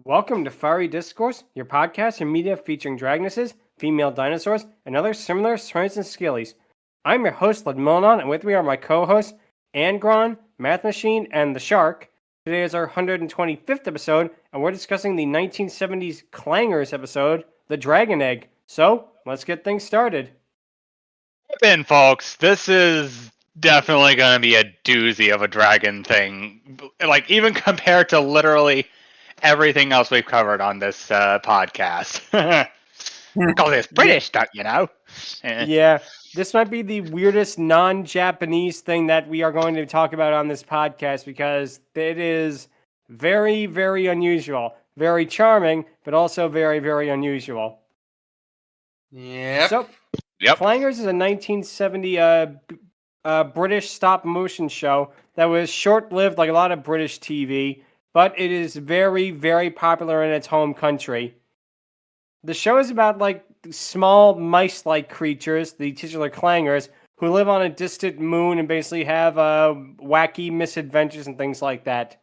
Welcome to Fiery Discourse, your podcast and media featuring dragonesses, female dinosaurs, and other similar saurians and scalies. I'm your host, Ludmillanon, and with me are my co-hosts, Angron, Mathmachine, and the Shark. Today is our 125th episode, and we're discussing the 1970s Clangers episode, The Dragon Egg. So, let's get things started. In, folks, this is definitely going to be a doozy of a dragon thing. Like, even compared to literally everything else we've covered on this podcast. Because it's British, don't you know? Yeah, this might be the weirdest non-Japanese thing that we are going to talk about on this podcast because it is very, very unusual. Very charming, but also very, very unusual. Yep. So, Clangers is a 1970 British stop-motion show that was short-lived like a lot of British TV, but it is very, very popular in its home country. The show is about like small mice-like creatures, the titular Clangers, who live on a distant moon and basically have wacky misadventures and things like that.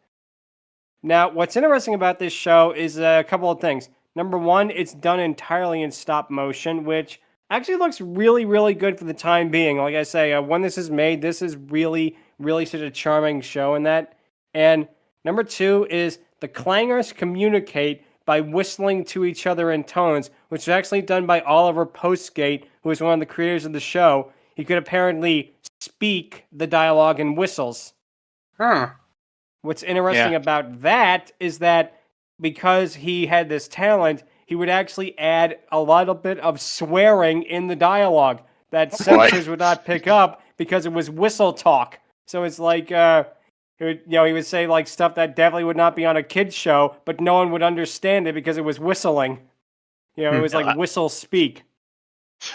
Now, what's interesting about this show is a couple of things. Number one, it's done entirely in stop motion, which actually looks really, really good for the time being. Like I say, when this is made, this is really, really such a charming show in that. And number two is the Clangers communicate by whistling to each other in tones, which is actually done by Oliver Postgate, who is one of the creators of the show. He could apparently speak the dialogue in whistles. Huh. What's interesting about that is that because he had this talent, he would actually add a little bit of swearing in the dialogue that censors would not pick up because it was whistle talk. So it's like, he would say like stuff that definitely would not be on a kid's show, but no one would understand it because it was whistling. It was like whistle speak.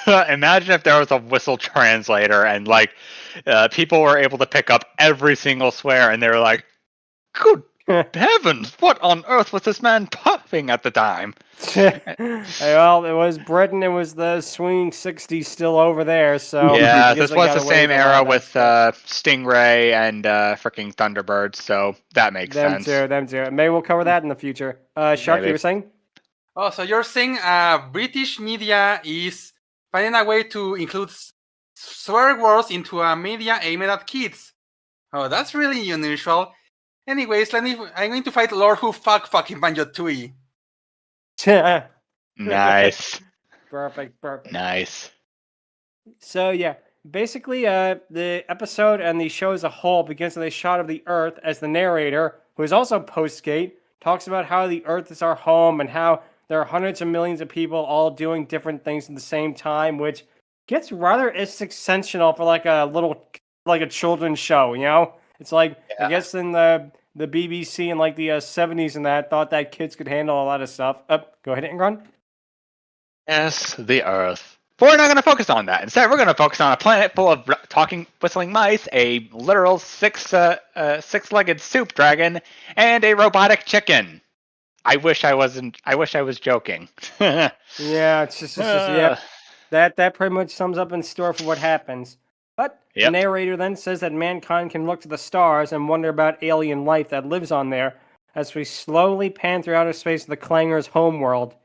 Imagine if there was a whistle translator and like people were able to pick up every single swear and they were like, good heavens, what on earth was this man puffing at the time? Well, it was Britain, it was the swinging 60s still over there, so... Yeah, this was the same era with Stingray and freaking Thunderbirds, so that makes sense. Them too. Maybe we'll cover that in the future. Shark, you were saying? Oh, so you're saying British media is finding a way to include swear words into a media aimed at kids. Oh, that's really unusual. Anyways, I'm going to fight Lord Who fucking Banjo-Tooie. Nice. Perfect. Nice. So, yeah. Basically, the episode and the show as a whole begins with a shot of the Earth as the narrator, who is also Postgate, talks about how the Earth is our home and how there are hundreds of millions of people all doing different things at the same time, which gets rather existential for like a children's show, you know? It's like, I guess in the BBC in like the 70s and that thought that kids could handle a lot of stuff. Go ahead, Angron. Yes, the Earth. But we're not going to focus on that. Instead, we're going to focus on a planet full of talking, whistling mice, a literal six-legged soup dragon, and a robotic chicken. I wish I was joking. Yeah, it's just yeah. That pretty much sums up in store for what happens. But the narrator then says that mankind can look to the stars and wonder about alien life that lives on there as we slowly pan through outer space to the Clangers' homeworld.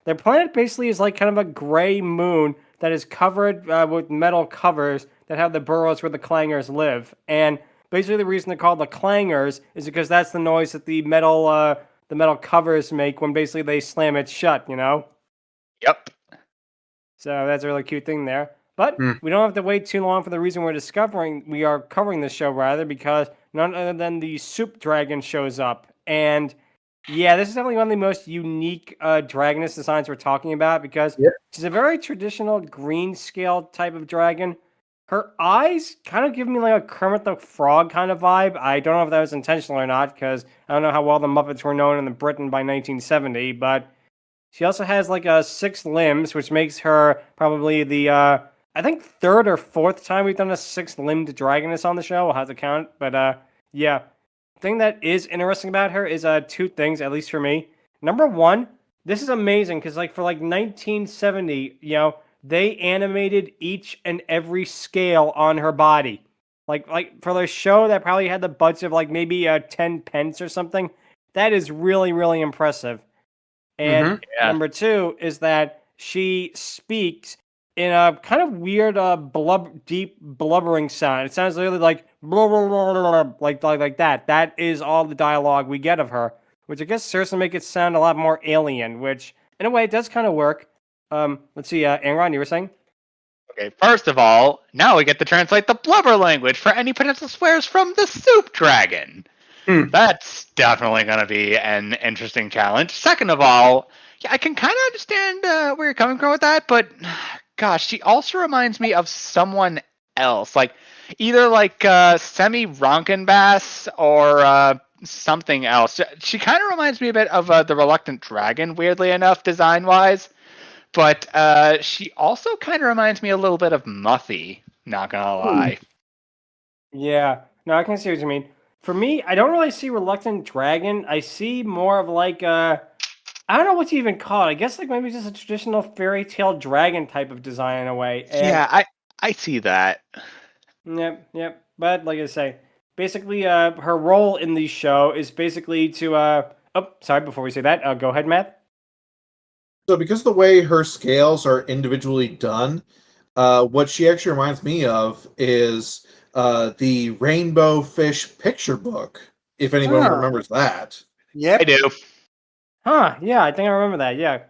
Their planet basically is like kind of a gray moon that is covered with metal covers that have the burrows where the Clangers live. And basically the reason they're called the Clangers is because that's the noise that the metal covers make when basically they slam it shut, you know? Yep. So that's a really cute thing there. But we don't have to wait too long for the reason we are covering this show, rather, because none other than the Soup Dragon shows up. And yeah, this is definitely one of the most unique Dragoness designs we're talking about, because she's a very traditional green scale type of dragon. Her eyes kind of give me like a Kermit the Frog kind of vibe. I don't know if that was intentional or not, because I don't know how well the Muppets were known in Britain by 1970, but she also has like 6 limbs, which makes her probably the... I think third or fourth time we've done a 6-limbed dragoness on the show. We'll have to count. But, yeah. The thing that is interesting about her is 2 things, at least for me. Number one, this is amazing, because like for like 1970, they animated each and every scale on her body. Like for the show that probably had the budget of like maybe 10 pence or something. That is really, really impressive. And Yeah. number 2 is that she speaks in a kind of weird, deep blubbering sound. It sounds literally like blah, blah, blah, blah, blah, like that. That is all the dialogue we get of her, which I guess serves to make it sound a lot more alien. Which, in a way, it does kind of work. Let's see, Angron, you were saying? Okay, first of all, now we get to translate the blubber language for any potential swears from the soup dragon. That's definitely going to be an interesting challenge. Second of all, yeah, I can kind of understand where you're coming from with that, but gosh, she also reminds me of someone else, like either like Semi Ronkenbass or something else. She kind of reminds me a bit of the Reluctant Dragon, weirdly enough, design-wise. But she also kind of reminds me a little bit of Muffy, not gonna lie. Yeah, no, I can see what you mean. For me, I don't really see Reluctant Dragon. I see more of like I don't know what you even call it. I guess like maybe just a traditional fairy tale dragon type of design in a way. And Yeah, I see that. Yep. But like I say, basically, her role in the show is basically to Oh, sorry. Before we say that, go ahead, Matt. So because of the way her scales are individually done, what she actually reminds me of is the Rainbow Fish picture book, if anyone Ah. remembers that. Yep. I do. Huh? Yeah, I think I remember that. Yeah.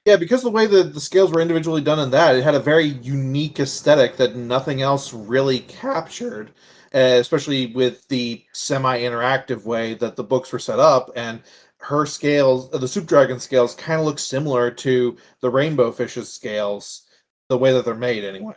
Yeah, because of the way the scales were individually done in that, it had a very unique aesthetic that nothing else really captured, especially with the semi-interactive way that the books were set up. And her scales, the Soup Dragon scales, kind of look similar to the Rainbow Fish's scales, the way that they're made anyway.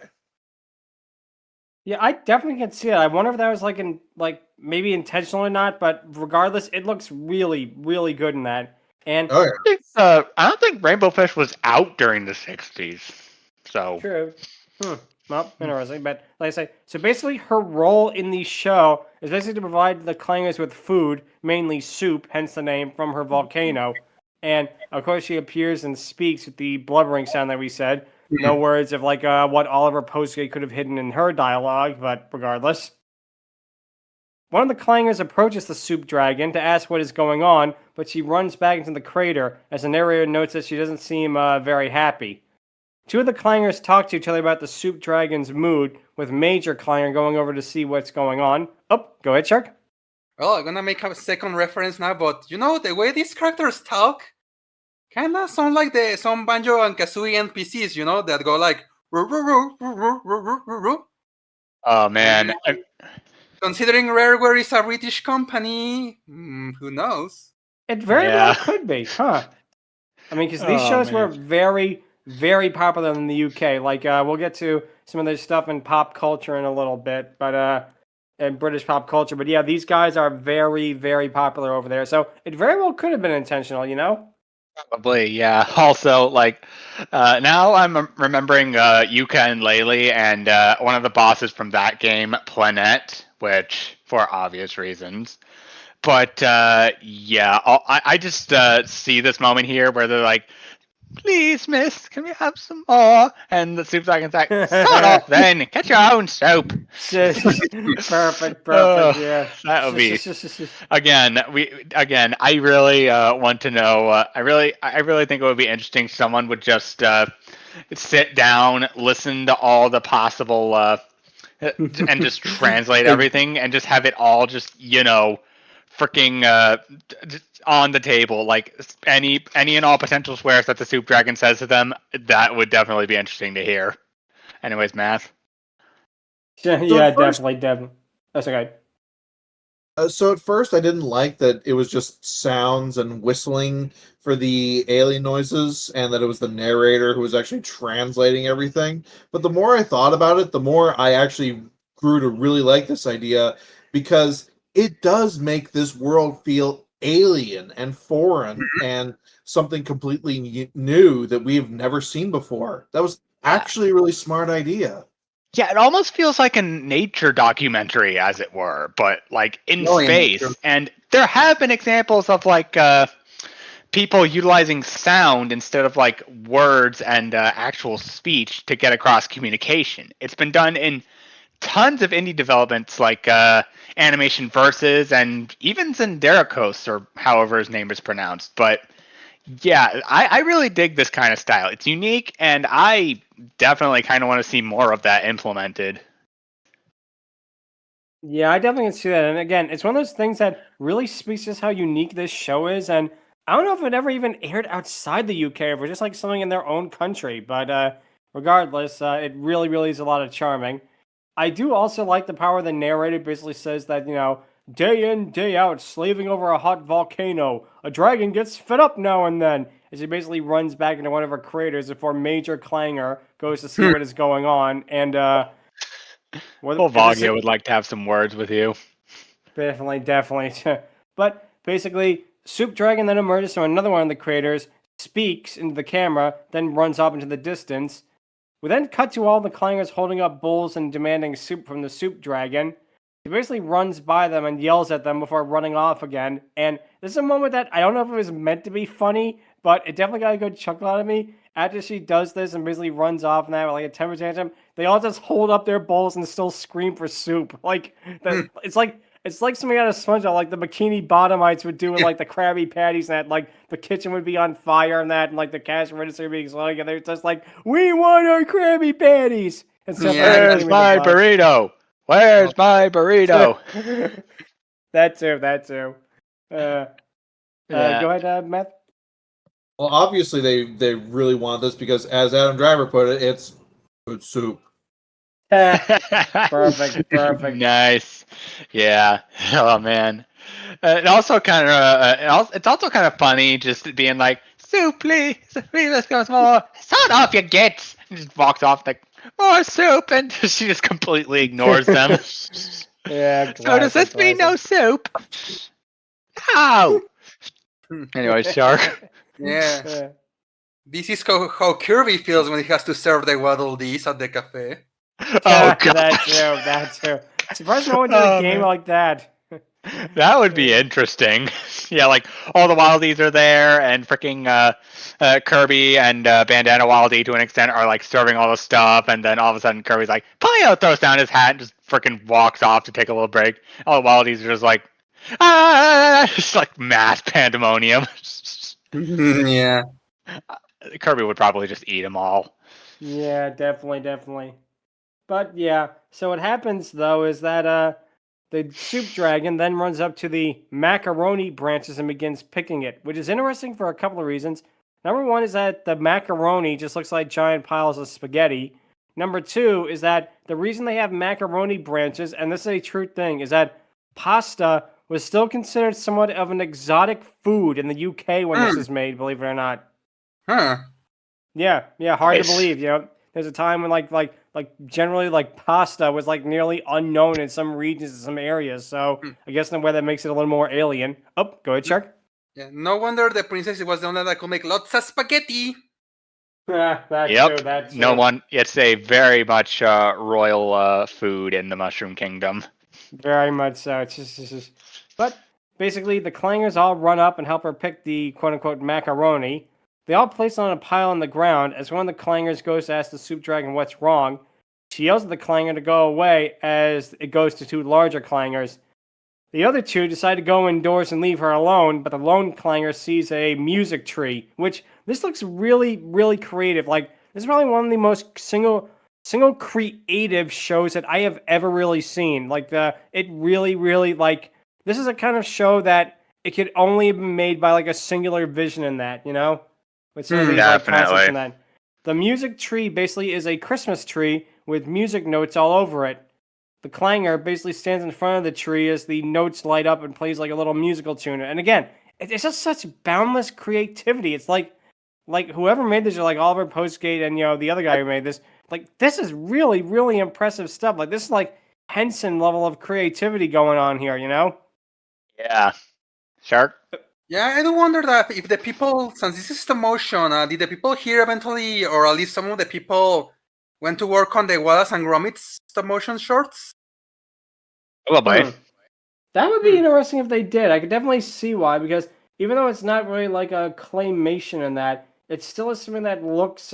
Yeah, I definitely can see it. I wonder if that was like maybe intentional or not, but regardless, it looks really, really good in that. And Oh yeah. I don't think Rainbow Fish was out during the 60s. So true. Well, interesting. But like I say, so basically her role in the show is basically to provide the Clangers with food, mainly soup, hence the name, from her volcano. And of course she appears and speaks with the blubbering sound that we said. No words of like what Oliver Postgate could have hidden in her dialogue, but regardless. One of the Clangers approaches the soup dragon to ask what is going on, but she runs back into the crater as the narrator notes that she doesn't seem very happy. Two of the Clangers talk to each other about the soup dragon's mood, with Major Clanger going over to see what's going on. Oh, go ahead, Shark. Well, I'm gonna make a second reference now, but you know the way these characters talk, kinda sound like some Banjo and Kazooie NPCs, you know, that go like "Roo, roo, roo, roo, roo, roo, roo, roo, roo." oh man, Considering Rareware is a British company, who knows? It very Yeah. well could be, huh? I mean, because these Oh, shows were man. very, very popular in the UK. Like, we'll get to some of their stuff in pop culture in a little bit, but in British pop culture. But yeah, these guys are very, very popular over there. So it very well could have been intentional, you know? Probably, yeah. Also, like, now I'm remembering Yuka and Laylee and one of the bosses from that game, Planet, which, for obvious reasons. But, yeah, I just see this moment here where they're like, please, miss, can we have some more? And the soup dragon's like, sort off then, get your own soup. Perfect, yeah. That would be... Again, I really want to know. I really think it would be interesting if someone would just sit down, listen to all the possible, and just translate everything, and just have it all just freaking on the table. Like any and all potential swears that the soup dragon says to them. That would definitely be interesting to hear. Anyways, Math. Yeah, definitely. That's okay. So at first I didn't like that it was just sounds and whistling for the alien noises and that it was the narrator who was actually translating everything. But the more I thought about it, the more I actually grew to really like this idea because it does make this world feel alien and foreign and something completely new that we've never seen before. That was actually a really smart idea. Yeah, it almost feels like a nature documentary, as it were, but like in space. Nature. And there have been examples of like people utilizing sound instead of like words and actual speech to get across communication. It's been done in tons of indie developments like Animation Versus and even Zenderakos, or however his name is pronounced. But Yeah, I really dig this kind of style. It's unique, and I definitely kind of want to see more of that implemented. Yeah, I definitely can see that. And again, it's one of those things that really speaks to just how unique this show is. And I don't know if it ever even aired outside the UK, if it was just like something in their own country. But regardless, it really, really is a lot of charming. I do also like the power the narrator basically says that, day in, day out, slaving over a hot volcano, a dragon gets fed up now and then. As he basically runs back into one of her craters before Major Clanger goes to see what is going on. And, Well, Vaggia would like to have some words with you. Definitely. But basically, Soup Dragon then emerges from another one of the craters, speaks into the camera, then runs off into the distance. We then cut to all the Clangers holding up bowls and demanding soup from the Soup Dragon. He basically runs by them and yells at them before running off again. And this is a moment that I don't know if it was meant to be funny, but it definitely got a good chuckle out of me. After she does this and basically runs off and that with like a temper tantrum, they all just hold up their bowls and still scream for soup. It's like something out of SpongeBob, like the Bikini Bottomites would do with like the Krabby Patties and that, like the kitchen would be on fire and that, and like the cash register would be exploding, and they're just like, "We want our Krabby Patties!" And stuff like that. Where's my burrito? Where's my burrito? That too. Go ahead, Matt. Well, obviously they really want this because, as Adam Driver put it, it's good soup. Perfect. Nice. Yeah. Oh man. It also kind of it's also kind of funny just being like, soup, please, let's go more. Sort off your gets. And just walks off like, more soup, and she just completely ignores them. Yeah. So does this mean no soup? No. Anyway, Shark. Yeah. This is how Kirby feels when he has to serve the Waddle Dees at the cafe. Oh god. That too. Surprised no one did a game like that. That would be interesting. Yeah, like all the Wildies are there, and freaking Kirby and Bandana Wildie to an extent are like serving all the stuff, and then all of a sudden Kirby's like, Pio throws down his hat and just freaking walks off to take a little break. All the Wildies are just like, it's like mass pandemonium. Yeah. Kirby would probably just eat them all. Yeah, definitely. But yeah, so what happens though is that the Soup Dragon then runs up to the macaroni branches and begins picking it, which is interesting for a couple of reasons. Number one is that the macaroni just looks like giant piles of spaghetti. Number two is that the reason they have macaroni branches, and this is a true thing, is that pasta was still considered somewhat of an exotic food in the UK when this was made, believe it or not. Huh. Yeah, hard Nice. to believe, There's a time when like generally like pasta was like nearly unknown in some regions and some areas. So I guess in a way that makes it a little more alien. Oh, go ahead, Shark. Yeah. No wonder the princess was the one that could make lots of spaghetti. That's No one. It's a very much royal food in the Mushroom Kingdom. Very much so. It's just. But basically, the Clangers all run up and help her pick the quote-unquote macaroni. They all place it on a pile on the ground. As one of the Clangers goes to ask the Soup Dragon what's wrong, she yells at the Clanger to go away as it goes to two larger Clangers. The other two decide to go indoors and leave her alone, but the lone Clanger sees a music tree, which this looks really, really creative. Like, this is probably one of the most single creative shows that I have ever really seen. Like, it really, really, like, this is a kind of show that it could only be made by, like, a singular vision in that, with some of these like, concepts in that. The music tree basically is a Christmas tree with music notes all over it. The Clanger basically stands in front of the tree as the notes light up and plays like a little musical tune. And again, it's just such boundless creativity. It's like whoever made this, or like Oliver Postgate and the other guy who made this, like this is really, really impressive stuff. Like this is like Henson level of creativity going on here, Yeah. Shark? Yeah, I do wonder that if the people, since this is stop motion, did the people here eventually, or at least some of the people, went to work on the Wallace and Gromit stop motion shorts? A little bit. That would be interesting if they did. I could definitely see why, because even though it's not really like a claymation in that, it still is something that looks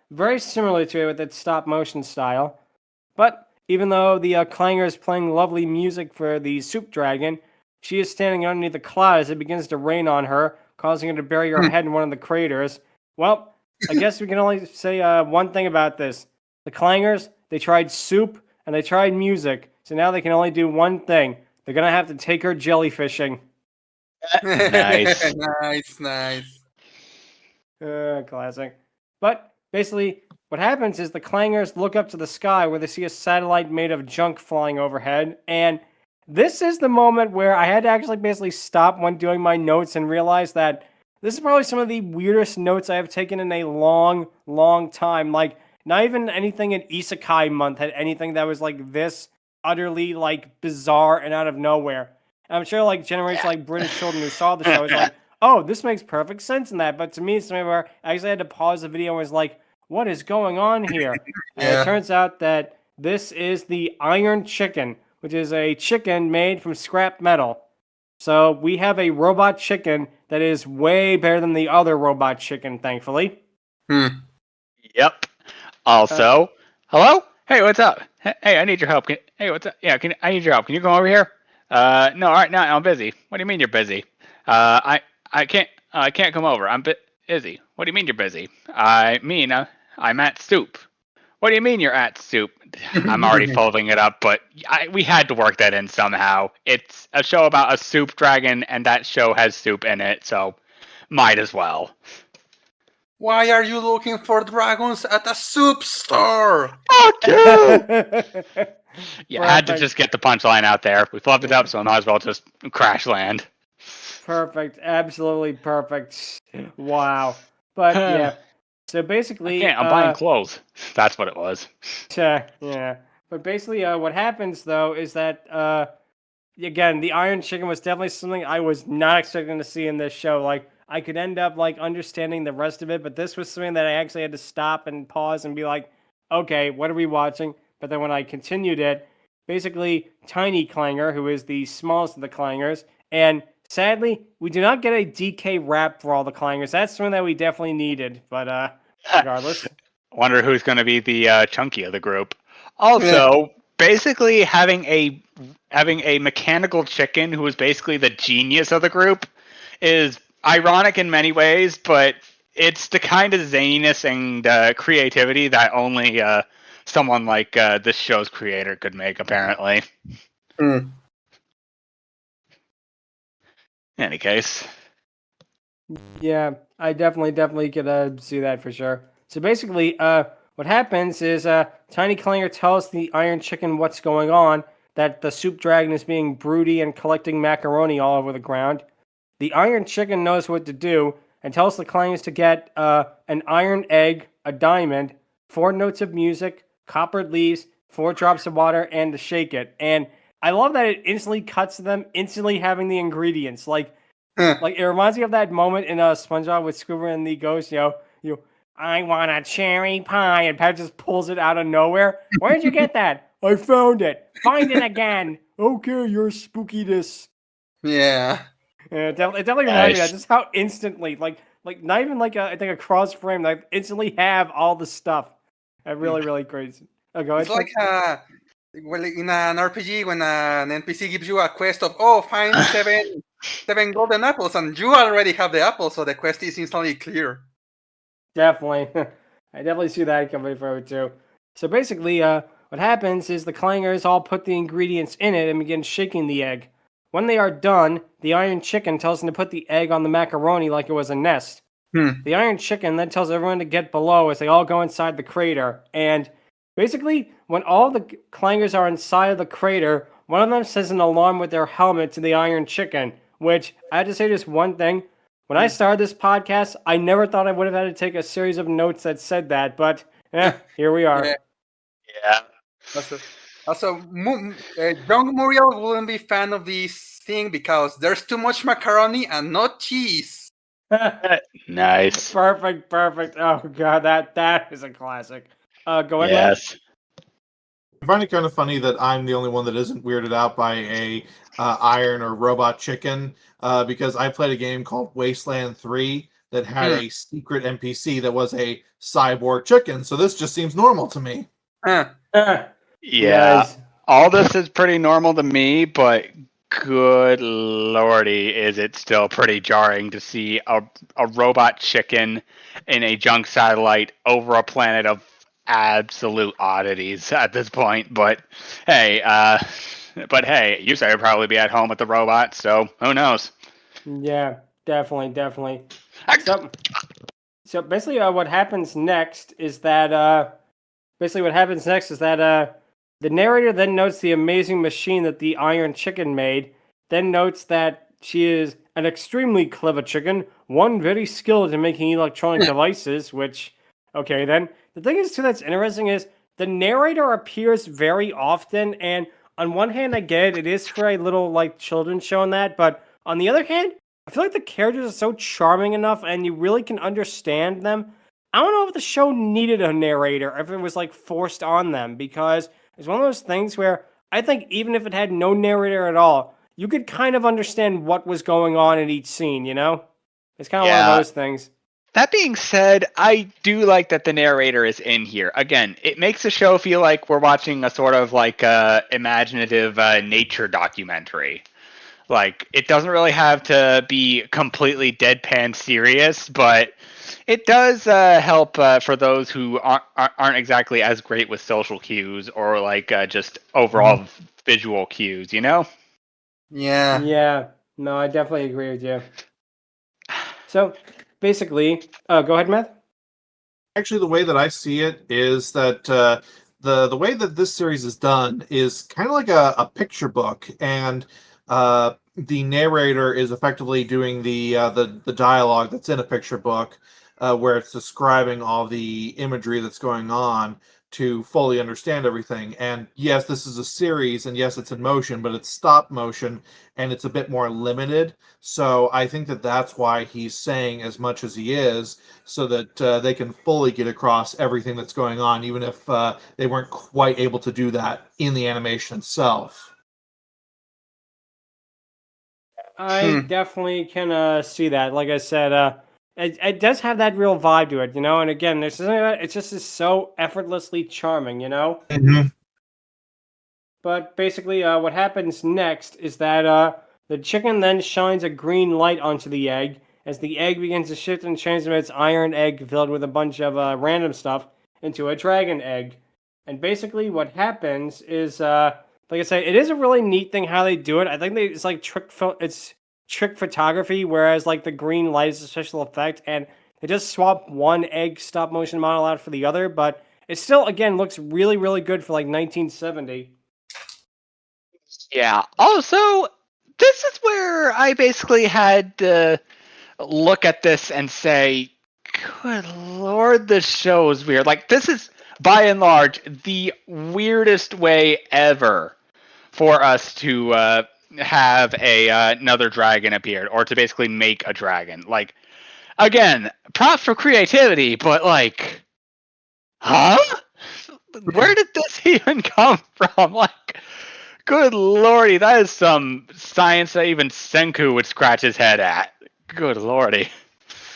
very similar to it with its stop motion style. But even though the Clanger is playing lovely music for the Soup Dragon, She is standing underneath the cloud as it begins to rain on her, causing her to bury her head in one of the craters. Well, I guess we can only say one thing about this. The Clangers, they tried soup and they tried music, so now they can only do one thing. They're going to have to take her jellyfishing. Nice. nice. Classic. But basically, what happens is the Clangers look up to the sky where they see a satellite made of junk flying overhead, and this is the moment where I had to actually basically stop when doing my notes and realize that this is probably some of the weirdest notes I have taken in a long, long time. Like, not even anything in Isekai month had anything that was like this utterly like bizarre and out of nowhere. And I'm sure like generations like British children who saw the show was like, oh, this makes perfect sense in that. But to me, it's something where I actually had to pause the video and was like, what is going on here? And it turns out that this is the Iron Chicken, which is a chicken made from scrap metal. So we have a robot chicken that is way better than the other robot chicken, thankfully. Yep. Also, hello? Hey, what's up? Hey, I need your help. Hey, what's up? Yeah, I need your help. Can you come over here? No, all right, now I'm busy. What do you mean you're busy? I can't come over. I'm busy. What do you mean you're busy? I mean, I'm at soup. What do you mean you're at soup? I'm already folding it up, but we had to work that in somehow. It's a show about a soup dragon, and that show has soup in it, so might as well. Why are you looking for dragons at a soup store? Fuck you! You had to just get the punchline out there. We flubbed it up, so I might as well just crash land. Perfect. Absolutely perfect. Wow. But yeah. So basically, I'm buying clothes. That's what it was. Yeah. But basically, what happens though is that again, the Iron Chicken was definitely something I was not expecting to see in this show. Like, I could end up like understanding the rest of it, but this was something that I actually had to stop and pause and be like, okay, what are we watching? But then when I continued it, basically, Tiny Clanger, who is the smallest of the Clangers, and sadly, we do not get a DK rap for all the Clangers. That's something that we definitely needed, but regardless. Wonder who's going to be the chunky of the group. Also, basically having a mechanical chicken who is basically the genius of the group is ironic in many ways, but it's the kind of zaniness and creativity that only someone like this show's creator could make, apparently. In any case. Yeah, I definitely could see that for sure. So basically, what happens is Tiny Clanger tells the Iron Chicken what's going on, that the soup dragon is being broody and collecting macaroni all over the ground. The Iron Chicken knows what to do and tells the Clangers to get an iron egg, a diamond, 4 notes of music, coppered leaves, 4 drops of water, and to shake it. And I love that it instantly cuts to them instantly having the ingredients. Like it reminds me of that moment in SpongeBob with Scuba and the ghost, I want a cherry pie, and Pat just pulls it out of nowhere. Where'd you get that? I found it. Find it again. Okay, you're spookiness. Yeah. It definitely reminds me of that, just how instantly, like not even like I think a cross frame, like instantly have all the stuff. Really, really crazy. Oh, go ahead. It's like well, in an RPG when an NPC gives you a quest of find seven golden apples, and you already have the apples, so the quest is instantly clear. Definitely. I definitely see that coming forward too. So basically, what happens is the Clangers all put the ingredients in it and begin shaking the egg. When they are done, the Iron Chicken tells them to put the egg on the macaroni like it was a nest. The Iron Chicken then tells everyone to get below as they all go inside the crater. And basically, when all the Clangers are inside of the crater, one of them says an alarm with their helmet to the Iron Chicken, which I have to say just one thing. When I started this podcast, I never thought I would have had to take a series of notes that said that, but here we are. Yeah. Also, young Muriel wouldn't be fan of this thing because there's too much macaroni and not cheese. Nice. Perfect. Oh god, that is a classic. Go ahead. Yes. I find it kind of funny that I'm the only one that isn't weirded out by a iron or robot chicken, because I played a game called Wasteland 3 that had a secret NPC that was a cyborg chicken, so this just seems normal to me. Yeah. Nice. All this is pretty normal to me, but good lordy, is it still pretty jarring to see a robot chicken in a junk satellite over a planet of absolute oddities at this point. But hey, you said I'd probably be at home with the robot, so who knows? Yeah, definitely. So basically, what happens next is that the narrator then notes the amazing machine that the Iron Chicken made, then notes that she is an extremely clever chicken, one very skilled in making electronic devices, which, okay then. The thing is, too, that's interesting is the narrator appears very often, and on one hand, I get it is for a little, like, children's show and that, but on the other hand, I feel like the characters are so charming enough, and you really can understand them. I don't know if the show needed a narrator, if it was, like, forced on them, because it's one of those things where I think even if it had no narrator at all, you could kind of understand what was going on in each scene, you know? It's kind of one of those things. That being said, I do like that the narrator is in here. Again, it makes the show feel like we're watching a sort of like imaginative nature documentary. Like, it doesn't really have to be completely deadpan serious, but it does help for those who aren't exactly as great with social cues or like just overall visual cues, you know? Yeah. Yeah. No, I definitely agree with you. So, basically, go ahead, Matt. Actually, the way that I see it is that the way that this series is done is kind of like a picture book, and the narrator is effectively doing the dialogue that's in a picture book, where it's describing all the imagery that's going on to fully understand everything. And yes, this is a series, and yes, it's in motion, but it's stop motion, and it's a bit more limited. So I think that that's why he's saying as much as he is, so that they can fully get across everything that's going on, even if they weren't quite able to do that in the animation itself. I definitely can see that. Like I said, it does have that real vibe to it, you know? And again, there's something about it just is so effortlessly charming, you know? But basically, what happens next is that the chicken then shines a green light onto the egg as the egg begins to shift and change from its iron egg filled with a bunch of random stuff into a dragon egg. And basically, what happens is, like I say, it is a really neat thing how they do it. I think it's like it's trick photography, whereas like the green light is a special effect, and they just swap one egg stop motion model out for the other. But it still, again, looks really good for like 1970. Yeah. Also, this is where I basically had to look at this and say, good lord, this show is weird. Like, this is, by and large, the weirdest way ever for us to have another dragon appear, or to basically make a dragon. Like, again, props for creativity, but like, huh? Where did this even come from? Like, good lordy, that is some science that even Senku would scratch his head at. Good lordy.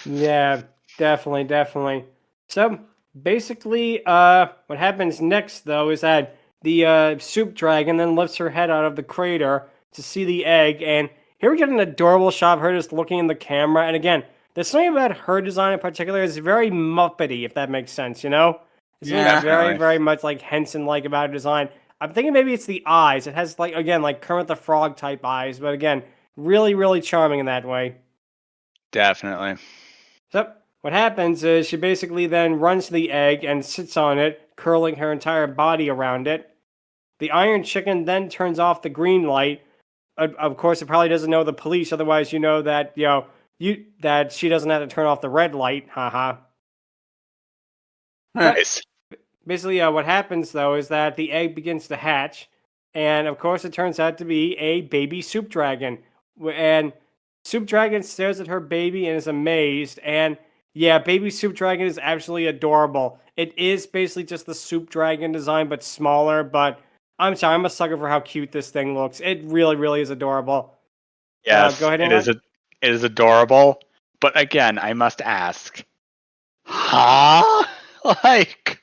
Yeah, definitely. So basically, what happens next though is that the soup dragon then lifts her head out of the crater to see the egg, and here we get an adorable shot of her just looking in the camera. And again, there's something about her design in particular is very Muppety, if that makes sense, you know? It's Yeah. very much like Henson-like about her design. I'm thinking maybe it's the eyes. It has like again like Kermit the Frog type eyes, but again, really charming in that way. Definitely. So what happens is she basically then runs to the egg and sits on it, curling her entire body around it. The iron chicken then turns off the green light. Of course, it probably doesn't know the police. Otherwise, you know that that she doesn't have to turn off the red light. Haha. Nice. Basically, what happens though is that the egg begins to hatch, and of course, it turns out to be a baby soup dragon. And Soup Dragon stares at her baby and is amazed. And yeah, baby Soup Dragon is absolutely adorable. It is basically just the Soup Dragon design, but smaller. But I'm sorry, I'm a sucker for how cute this thing looks. It really is adorable. Yes, go ahead, it Angron. is adorable. But again, I must ask, huh? Like,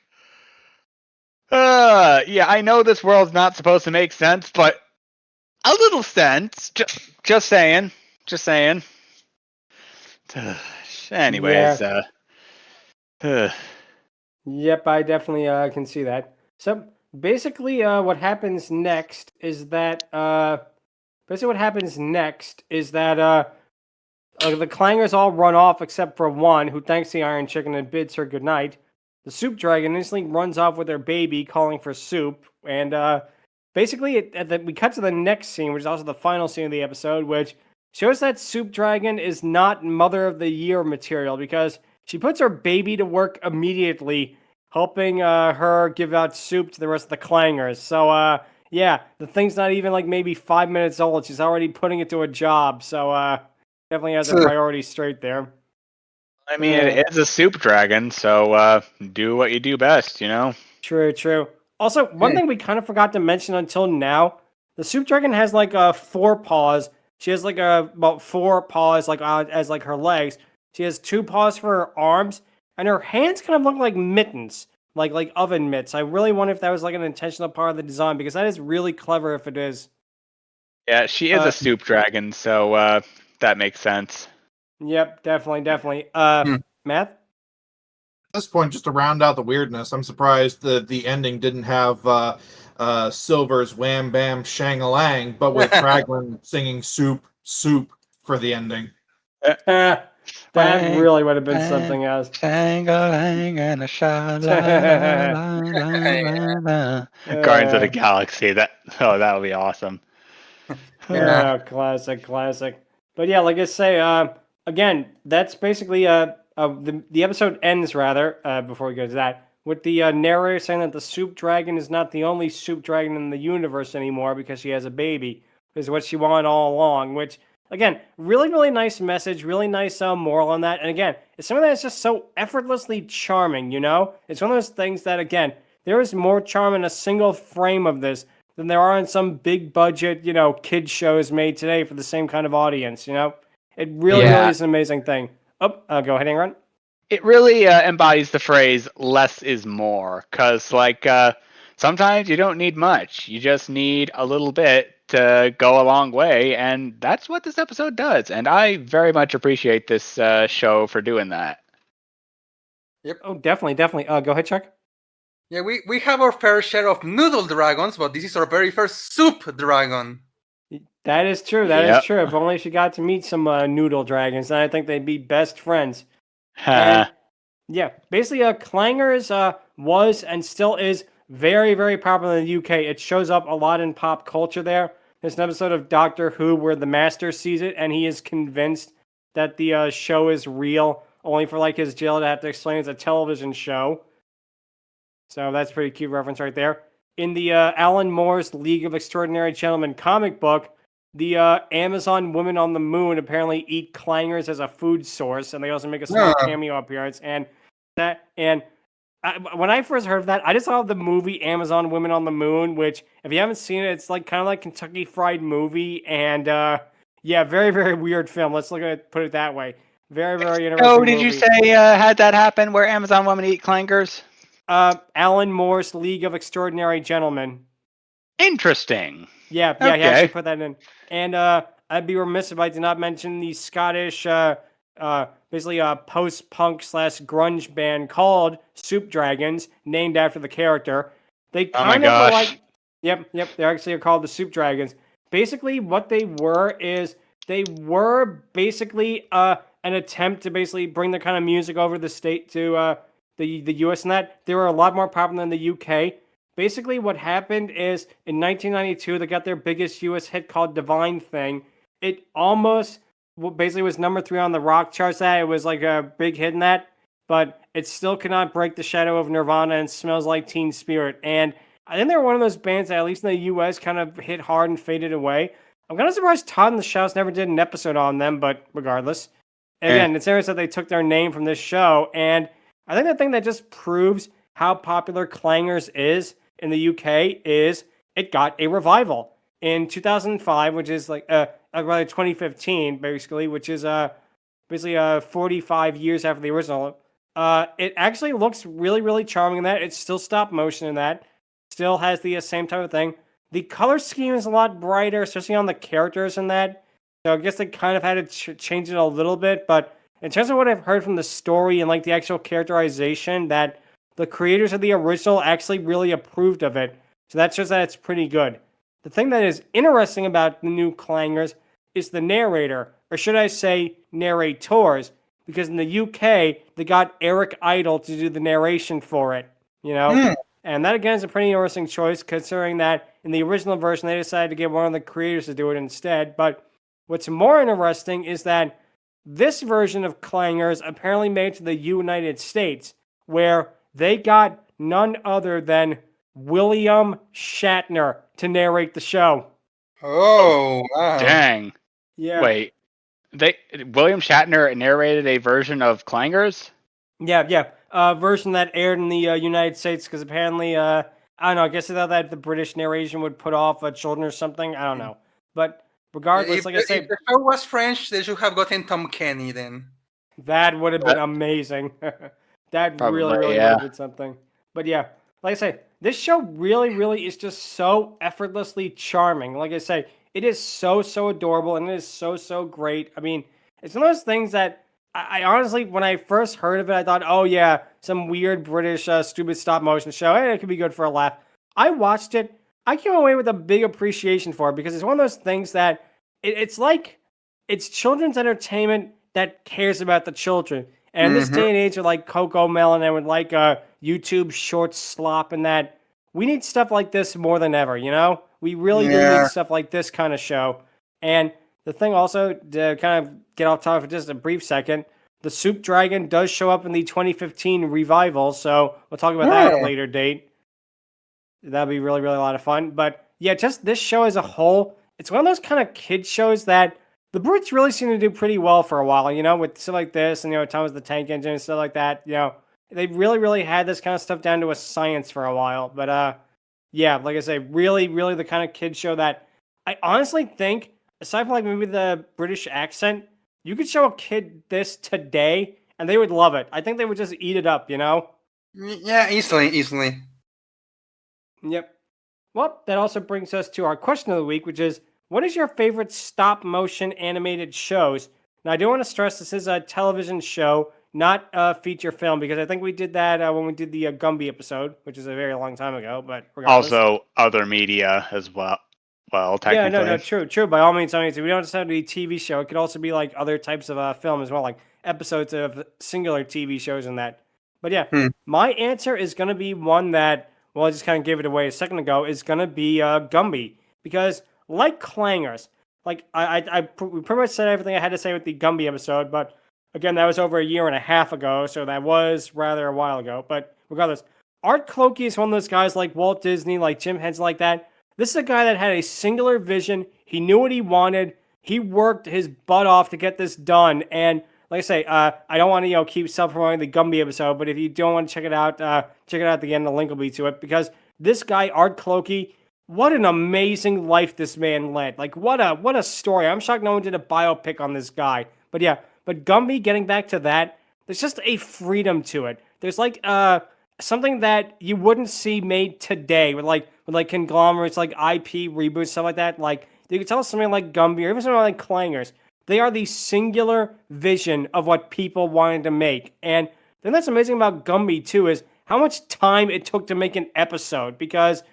yeah, I know this world's not supposed to make sense, but A little sense. Just saying. Just saying. Anyways, Yep, I definitely can see that. So basically, what happens next is that the clangers all run off except for one, who thanks the Iron Chicken and bids her goodnight. The Soup Dragon instantly runs off with her baby, calling for soup. And basically, we cut to the next scene, which is also the final scene of the episode, which shows that Soup Dragon is not Mother of the Year material because she puts her baby to work immediately, helping her give out soup to the rest of the clangers. So, yeah, the thing's not even like maybe 5 minutes old. She's already putting it to a job. So, definitely has her priorities straight there. I mean, it is a soup dragon, so do what you do best, you know? True, true. Also, one thing we kind of forgot to mention until now, the Soup Dragon has like 4 paws. She has like about 4 paws like as like her legs. She has 2 paws for her arms, and her hands kind of look like mittens, like oven mitts. I really wonder if that was like an intentional part of the design because that is really clever if it is. Yeah, she is a soup dragon, so that makes sense. Yep, definitely. Math? At this point, just to round out the weirdness, I'm surprised that the ending didn't have Silver's Wham Bam Shang-a-Lang, but with Raglan singing Soup, Soup for the ending. That really would have been something else. Shang-a-lang and a sha-la-la-la-la-la. Guardians of the Galaxy. That would be awesome. Yeah, classic. But yeah, like I say, again, that's basically the episode ends rather before we go to that with the narrator saying that the Soup Dragon is not the only Soup Dragon in the universe anymore because she has a baby, is what she wanted all along. Which again, really nice message, really nice moral on that. And again, it's something that's just so effortlessly charming. You know, it's one of those things that again, there is more charm in a single frame of this than there are in some big budget, kid shows made today for the same kind of audience. It really is an amazing thing. Oh, go ahead, Angron. It really embodies the phrase "less is more," because sometimes you don't need much; you just need a little bit to go a long way, and that's what this episode does. And I very much appreciate this show for doing that. Yep. Oh, definitely. Go ahead, Chuck. Yeah, we have our fair share of noodle dragons, but this is our very first soup dragon. That is true. That is true. If only she got to meet some noodle dragons, then I think they'd be best friends. And, yeah, basically, Clangers was and still is very popular in the UK. It shows up a lot in pop culture there. There's an episode of Doctor Who where the Master sees it, and he is convinced that the show is real, only for like his jail to have to explain it's a television show. So that's a pretty cute reference right there. In the Alan Moore's League of Extraordinary Gentlemen comic book, the Amazon women on the moon apparently eat clangers as a food source, and they also make a small cameo appearance. And when I first heard of that, I just saw the movie Amazon Women on the Moon, which, if you haven't seen it, it's like kind of like Kentucky Fried Movie, and yeah, very weird film. Let's put it that way. Very interesting. Oh, did you say had that happen where Amazon women eat clangers? Alan Moore's League of Extraordinary Gentlemen. Interesting. Yeah, he actually put that in. And I'd be remiss if I did not mention the Scottish, basically a post-punk / grunge band called Soup Dragons, named after the character. They kind of were like, yep, they actually are called the Soup Dragons. Basically, what they were is they were basically an attempt to basically bring the kind of music over the state to the US and that. They were a lot more popular in the UK. Basically, what happened is in 1992, they got their biggest US hit called Divine Thing. It almost basically was number 3 on the rock charts. That it was like a big hit in that, but it still could not break the shadow of Nirvana and Smells Like Teen Spirit. And I think they were one of those bands that, at least in the US, kind of hit hard and faded away. I'm kind of surprised Todd and the Shouts never did an episode on them, but regardless. Again, it's interesting that they took their name from this show, and I think the thing that just proves how popular Clangers is in the UK is it got a revival in 2005, which is like rather 2015, basically, which is basically 45 years after the original. It actually looks really charming in that. It's still stop motion in that. Still has the same type of thing. The color scheme is a lot brighter, especially on the characters and that. So I guess they kind of had to change it a little bit. But in terms of what I've heard from the story and like the actual characterization, that the creators of the original actually really approved of it. So that shows that it's pretty good. The thing that is interesting about the new Clangers is the narrator, or should I say narrators, because in the UK, they got Eric Idle to do the narration for it, you know? And that, again, is a pretty interesting choice, considering that in the original version, they decided to get one of the creators to do it instead. But what's more interesting is that this version of Clangers apparently made it to the United States, where they got none other than William Shatner to narrate the show. Oh, wow. Dang. Yeah. Wait. William Shatner narrated a version of Clangers? Yeah. Version that aired in the United States, because apparently, I don't know, I guess they thought that the British narration would put off children or something. I don't know. But regardless, If, like I said, if the show was French, they should have gotten Tom Kenny then. that would have been amazing. That Probably, really would yeah. have been something. But yeah, like I say, this show really is just so effortlessly charming. Like I say, it is so adorable, and it is so great. I mean, it's one of those things that I honestly, when I first heard of it, I thought, oh yeah, some weird British stupid stop motion show. Hey, it could be good for a laugh. I watched it. I came away with a big appreciation for it, because it's one of those things that it's like it's children's entertainment that cares about the children. And in this day and age with like Coco Melon and with like YouTube short slop and that, we need stuff like this more than ever, you know? We really do need stuff like this kind of show. And the thing also, to kind of get off topic for just a brief second, the Soup Dragon does show up in the 2015 revival, so we'll talk about that at a later date. That'll be really a lot of fun. But yeah, just this show as a whole, it's one of those kind of kid shows that the Brits really seem to do pretty well for a while, you know, with stuff like this and, you know, Thomas the Tank Engine and stuff like that. You know, they really had this kind of stuff down to a science for a while. But yeah, like I say, really the kind of kid show that I honestly think, aside from like maybe the British accent, you could show a kid this today and they would love it. I think they would just eat it up, you know? Yeah, easily. Yep. Well, that also brings us to our question of the week, which is, what is your favorite stop-motion animated shows? Now, I do want to stress this is a television show, not a feature film, because I think we did that when we did the Gumby episode, which is a very long time ago, but regardless. Also, other media as well. Well, technically. Yeah, no, true. By all means, we don't just have to be a TV show. It could also be like other types of film as well, like episodes of singular TV shows and that. But yeah, my answer is going to be one that, well, I just kind of gave it away a second ago, is going to be Gumby, because like Clangers, like we pretty much said everything I had to say with the Gumby episode, but again, that was over a year and a half ago, so that was rather a while ago. But regardless, Art Clokey is one of those guys like Walt Disney, like Jim Henson, like that. This is a guy that had a singular vision. He knew what he wanted. He worked his butt off to get this done. And like I say, I don't want to keep self-promoting the Gumby episode, but if you don't want to check it out at the end. The link will be to it, because this guy Art Clokey, what an amazing life this man led. Like, what a story. I'm shocked no one did a biopic on this guy. But yeah, but Gumby, getting back to that, there's just a freedom to it. There's like something that you wouldn't see made today with conglomerates, like IP reboots, stuff like that. Like, you could tell something like Gumby or even something like Clangers. They are the singular vision of what people wanted to make. And the thing that's amazing about Gumby, too, is how much time it took to make an episode, because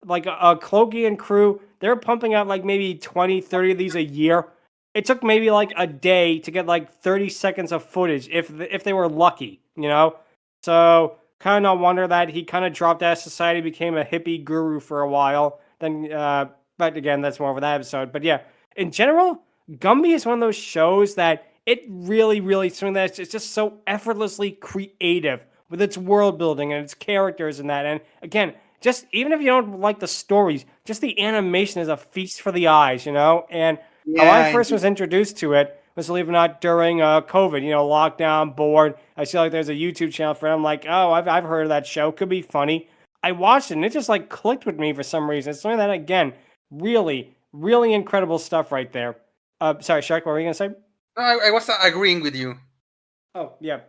like Clokey and crew, they're pumping out like maybe 20, 30 of these a year. It took maybe like a day to get like 30 seconds of footage if they were lucky, you know? So kind of no wonder that he kind of dropped out of society, became a hippie guru for a while. Then, but again, that's more of that episode. But yeah, in general, Gumby is one of those shows that it really something that's it's just so effortlessly creative with its world building and its characters and that. And again, just even if you don't like the stories, just the animation is a feast for the eyes, you know? And how I first was introduced to it was, believe it or not, during COVID, lockdown, bored. I see like there's a YouTube channel for it. I'm like, oh, I've heard of that show. Could be funny. I watched it and it just like clicked with me for some reason. It's something that, again, really incredible stuff right there. Sorry, Shark, what were you going to say? No, I was agreeing with you. Oh, yeah.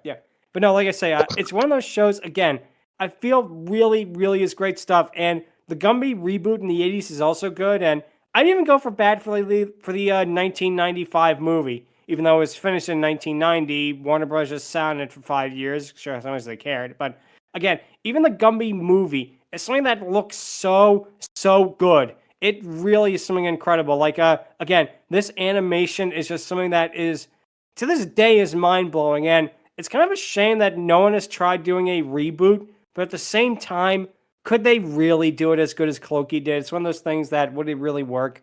But no, like I say, it's one of those shows, again, I feel really is great stuff. And the Gumby reboot in the 80s is also good, and I'd even go for bad for the 1995 movie. Even though it was finished in 1990, Warner Bros. Just sat on it for 5 years, sure, as long as they cared. But again, even the Gumby movie is something that looks so good. It really is something incredible. Like, again, this animation is just something that is, to this day, is mind-blowing. And it's kind of a shame that no one has tried doing a reboot, but at the same time, could they really do it as good as Clokey did? It's one of those things that, would it really work?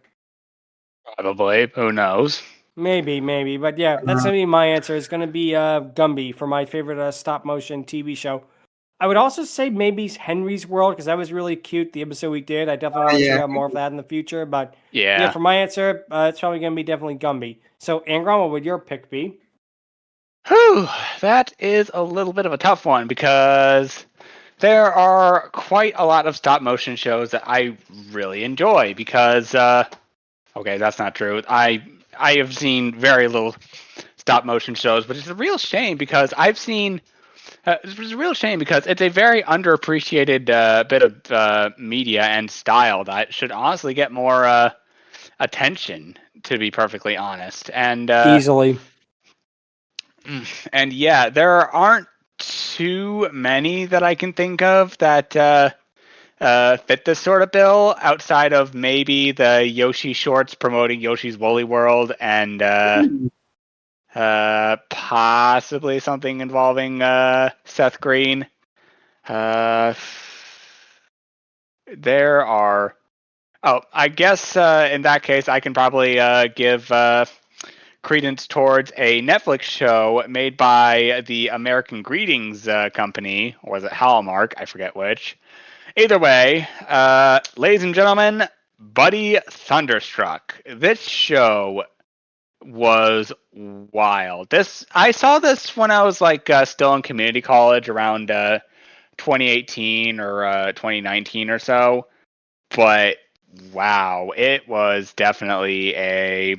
Probably. Who knows? Maybe. But yeah, that's going to be my answer. It's going to be Gumby for my favorite stop-motion TV show. I would also say maybe Henry's World, because that was really cute, the episode we did. I definitely want to check out more of that in the future. But yeah for my answer, it's probably going to be definitely Gumby. So, Angron, what would your pick be? Whew, that is a little bit of a tough one because there are quite a lot of stop motion shows that I really enjoy because, okay, that's not true. I have seen very little stop motion shows, but it's a real shame because it's a real shame because it's a very underappreciated bit of media and style that should honestly get more attention, to be perfectly honest. And Easily. And yeah, there aren't too many that I can think of that fit this sort of bill outside of maybe the Yoshi shorts promoting Yoshi's Woolly World and possibly something involving Seth Green. There are. Oh, I guess in that case, I can probably give credence towards a Netflix show made by the American Greetings company, or was it Hallmark? I forget which. Either way, ladies and gentlemen, Buddy Thunderstruck. This show was wild. I saw this when I was still in community college around 2018 or 2019 or so. But wow, it was definitely a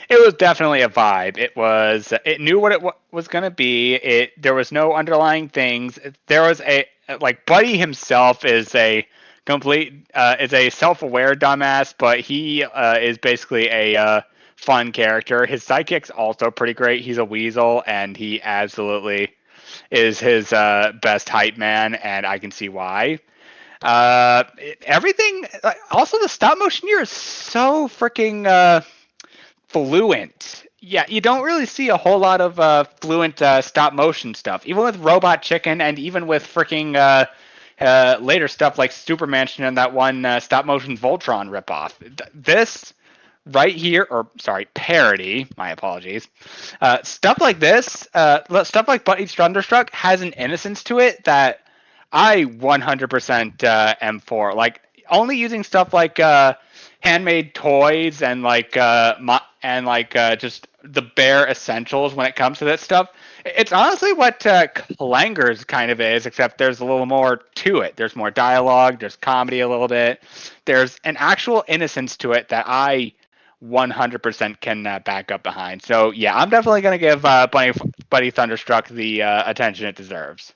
vibe. It knew what it was going to be. There was no underlying things. There was Buddy himself is a self-aware dumbass, but he is basically a fun character. His sidekick's also pretty great. He's a weasel, and he absolutely is his best hype man, and I can see why. Everything. Also, the stop motion here is so freaking fluent. Yeah, you don't really see a whole lot of fluent stop motion stuff, even with Robot Chicken, and even with freaking later stuff like Super Mansion and that one stop motion Voltron ripoff. This right here, or sorry, parody. My apologies. Stuff like this, stuff like Buddy Thunderstruck has an innocence to it that I 100% am for. Like only using stuff like handmade toys and just the bare essentials when it comes to that stuff. It's honestly what Clangers kind of is, except there's a little more to it. There's more dialogue. There's comedy a little bit. There's an actual innocence to it that I 100% can back up behind. So yeah, I'm definitely going to give Buddy Thunderstruck the attention it deserves.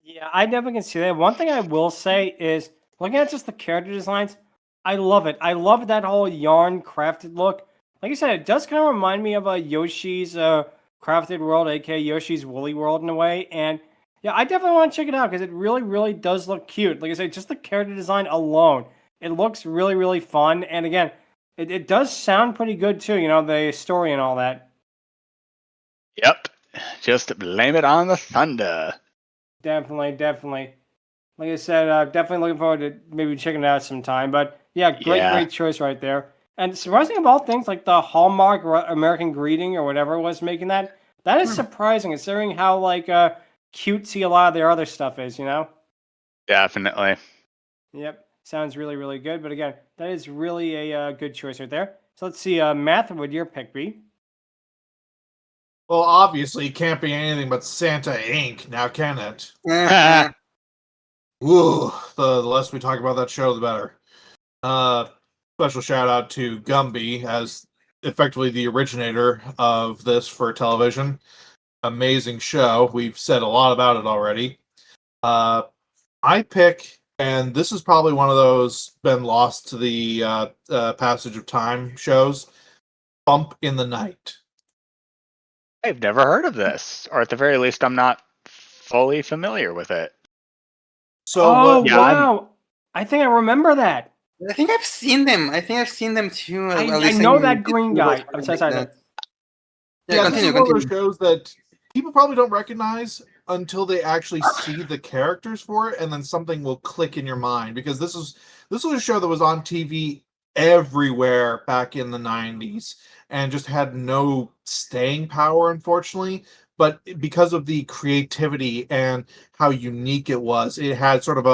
Yeah, I definitely can see that. One thing I will say is, looking at just the character designs, I love it. I love that whole yarn crafted look. Like I said, it does kind of remind me of Yoshi's Crafted World, aka Yoshi's Woolly World in a way. And yeah, I definitely want to check it out because it really, really does look cute. Like I said, just the character design alone, it looks really, really fun. And again, it does sound pretty good too, the story and all that. Yep. Just blame it on the thunder. Definitely. Like I said, definitely looking forward to maybe checking it out sometime. But yeah, great choice right there. And surprising of all things, like the Hallmark American Greeting or whatever it was making that is surprising considering how cutesy a lot of their other stuff is, Definitely. Yep. Sounds really, really good. But again, that is really a good choice right there. So let's see, Matt, what would your pick be? Well, obviously, it can't be anything but Santa Inc. Now, can it? Ooh, the less we talk about that show, the better. Special shout out to Gumby as effectively the originator of this for television. Amazing show. We've said a lot about it already. I pick, and this is probably one of those been lost to the passage of time shows. Bump in the Night. I've never heard of this, or at the very least, I'm not fully familiar with it. So Oh, what? Yeah, wow. I think I remember that. I think I've seen them. I think I've seen them too. At I least know in that green Disney or guy. I'm something so like sorry. that. Yeah, Yeah, this continue, is one of those continue. shows that people probably don't recognize until they actually see the characters for it, and then something will click in your mind, because this was a show that was on TV everywhere back in the 90s and just had no staying power, unfortunately. But because of the creativity and how unique it was, it had sort of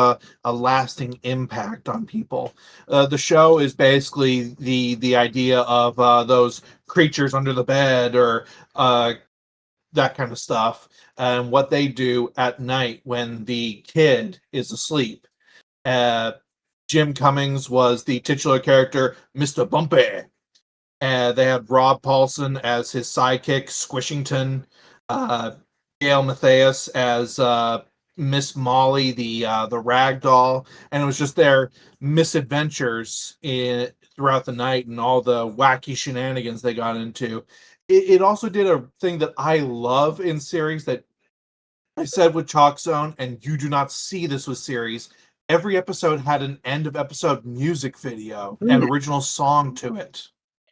a lasting impact on people. The show is basically the idea of those creatures under the bed, or that kind of stuff, and what they do at night when the kid is asleep. Uh, Jim Cummings was the titular character, Mr. Bumpy. They had Rob Paulson as his sidekick, Squishington. Uh, Gail Mathias as Miss Molly, the rag doll, and it was just their misadventures throughout the night and all the wacky shenanigans they got into. It also did a thing that I love in series that I said with Chalk Zone, and you do not see this with series. Every episode had an end of episode music video and original song to it.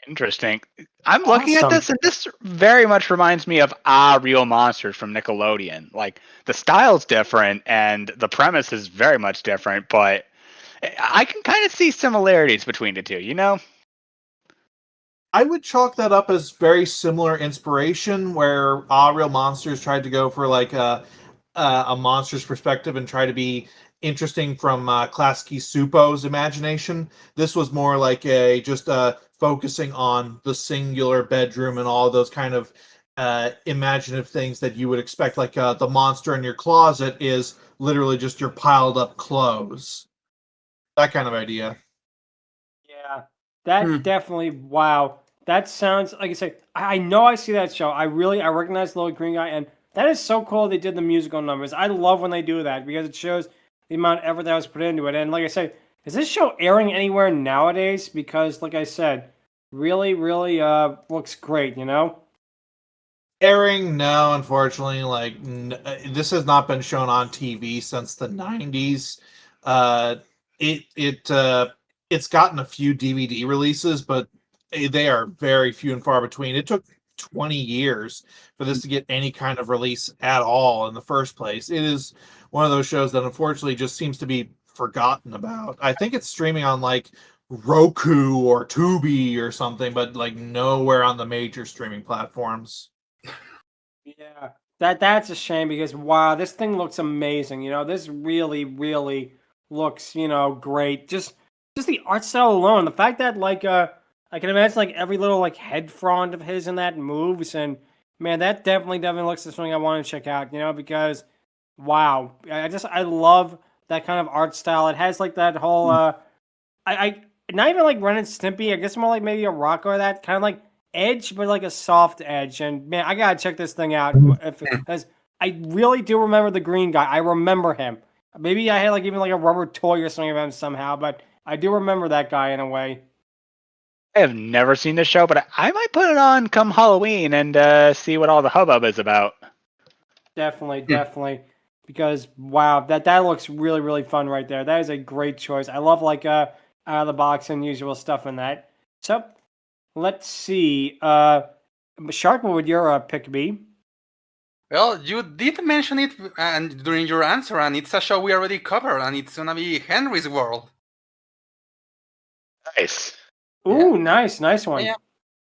Interesting. I'm looking at Awesome. this, and this very much reminds me of Real Monsters from Nickelodeon. Like, the style's different, and the premise is very much different, but I can kind of see similarities between the two, you know? I would chalk that up as very similar inspiration, where Real Monsters tried to go for like a monster's perspective and try to be interesting from Klasky Supo's imagination. This was more like a just focusing on the singular bedroom and all those kind of imaginative things that you would expect. Like the monster in your closet is literally just your piled up clothes. That kind of idea. Yeah, that definitely. Wow, that sounds like I say. I know I see that show. I recognize the little green guy, and that is so cool. They did the musical numbers. I love when they do that because it shows the amount of effort that was put into it. And like I said, is this show airing anywhere nowadays? Because like I said, really, really looks great. You know. Airing, no, unfortunately. Like this has not been shown on TV since the 90s. Uh, it's gotten a few DVD releases, but they are very few and far between. It took 20 years for this to get any kind of release at all in the first place. It is one of those shows that unfortunately just seems to be forgotten about. I think it's streaming on like Roku or Tubi or something, but like nowhere on the major streaming platforms. Yeah, that's a shame because wow, this thing looks amazing. You know, this really, really looks great. Just the art style alone, the fact that like I can imagine like every little like head front of his in that moves, and man, that definitely looks like something I want to check out. You know, because wow, I love that kind of art style. It has like that whole I not even like Ren and Stimpy. I guess more like maybe a Rocco or that kind of like edge, but like a soft edge. And man, I gotta check this thing out because I really do remember the green guy. I remember him. Maybe I had like even like a rubber toy or something of him somehow, but I do remember that guy in a way. I have never seen this show, but I might put it on come Halloween and see what all the hubbub is about. Definitely. Because wow, that looks really, really fun right there. That is a great choice. I love like out of the box and usual stuff in that. So let's see. Shark, what would your pick be? Well, you did mention it and during your answer, and it's a show we already covered, and it's gonna be Henry's World. Nice. Ooh, nice one. Yeah.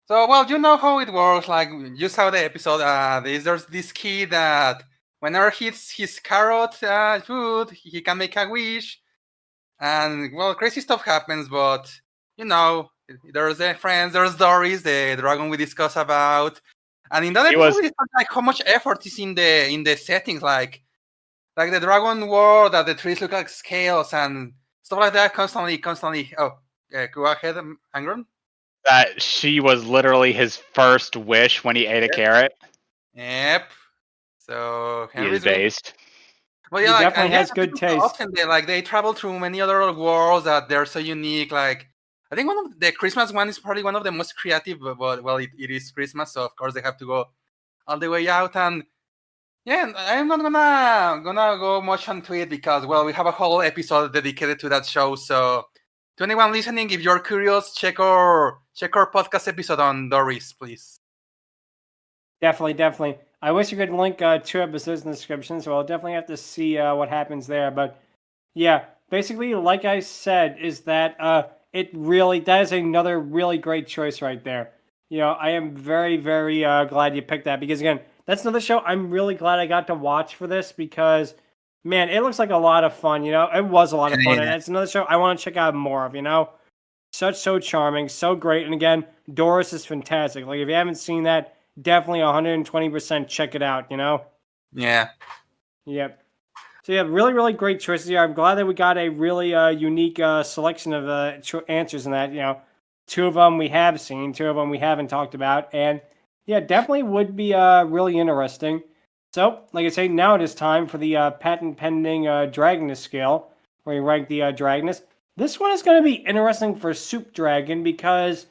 So, well, you know how it works. Like, you saw the episode. There's this kid that whenever he eats his carrot food, he can make a wish. And, well, crazy stuff happens, but, there's friends, there's stories, the dragon we discuss about. And in that episode, we discussed like how much effort is in the settings, like the dragon world, that the trees look like scales and stuff like that. Constantly. Oh, go ahead, Angron. That she was literally his first wish when he ate a carrot. Yep. So He is based. Well, He yeah, definitely has the good people so taste. often they travel through many other worlds that they're so unique. Like I think one of the Christmas one is probably one of the most creative. But well, it is Christmas, so of course they have to go all the way out. And yeah, I'm not gonna go much onto it because well, we have a whole episode dedicated to that show. So to anyone listening, if you're curious, check our podcast episode on Doris, please. Definitely. I wish you could link 2 episodes in the description, so I'll definitely have to see what happens there. But yeah, basically, like I said, is that that is another really great choice right there. I am very, very glad you picked that because again, that's another show I'm really glad I got to watch for this because man, it looks like a lot of fun. It was a lot of fun, and it's another show I want to check out more of. So charming, so great, and again, Doris is fantastic. Like if you haven't seen that, definitely 120% check it out. Yeah. Yep. So yeah, really, really great choices here. I'm glad that we got a really unique selection of answers in that. 2 of them we have seen, 2 of them we haven't talked about, and yeah, definitely would be really interesting. So, like I say, now it is time for the patent pending Dragoness Scale, where you rank the Dragoness. This one is going to be interesting for Soup Dragon because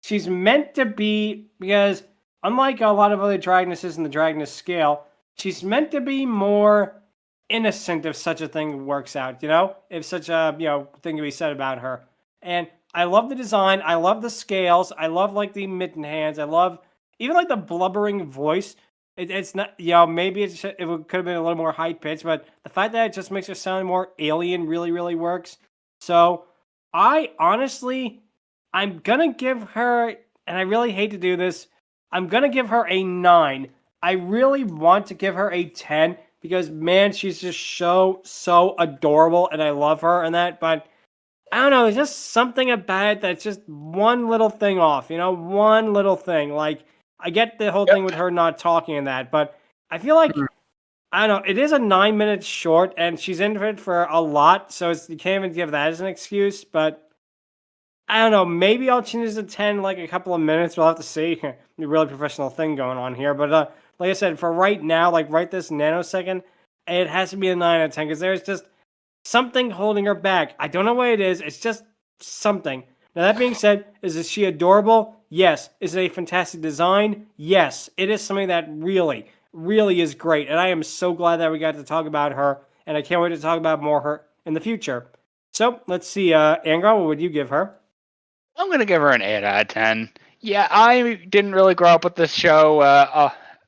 she's meant to be, because unlike a lot of other Dragonesses in the Dragoness Scale, she's meant to be more innocent if such a thing works out, if such a thing can be said about her. And I love the design, I love the scales, I love like the mitten hands, I love even like the blubbering voice. It's not, maybe it could have been a little more high pitched, but the fact that it just makes her sound more alien really, really works. So I'm gonna give her, and I really hate to do this, I'm gonna give her a 9. I really want to give her a 10 because man, she's just so adorable, and I love her and that. But I don't know, there's just something about it that's just one little thing off. One little thing. Like I get the whole thing with her not talking and that, but I feel like I don't know. It is a 9 minutes short, and she's in it for a lot, so you can't even give that as an excuse. But I don't know. Maybe I'll change it to 10 like a couple of minutes. We'll have to see. A really professional thing going on here. But like I said, for right now, like right this nanosecond, it has to be a 9 out of 10 because there's just something holding her back. I don't know what it is. It's just something. Now, that being said, is she adorable? Yes. Is it a fantastic design? Yes. It is something that really, really is great. And I am so glad that we got to talk about her. And I can't wait to talk about more her in the future. So, let's see. Angron, what would you give her? I'm going to give her an 8 out of 10. Yeah, I didn't really grow up with this show.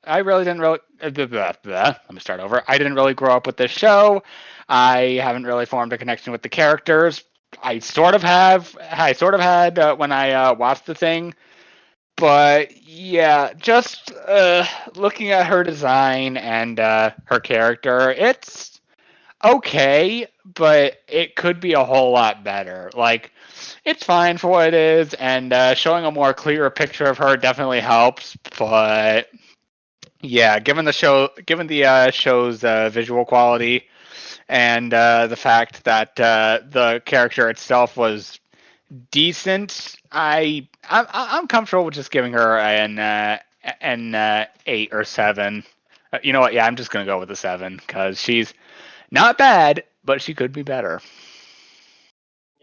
I really didn't really... Let me start over. I didn't really grow up with this show. I haven't really formed a connection with the characters. I sort of have. I sort of had when I watched the thing. But yeah, just looking at her design and her character, it's okay, but it could be a whole lot better. Like, it's fine for what it is, and showing a more clearer picture of her definitely helps. But yeah, given the show's visual quality and the fact that the character itself was decent, I'm comfortable with just giving her an 8 or 7. You know what? Yeah, I'm just gonna go with a 7 because she's not bad, but she could be better.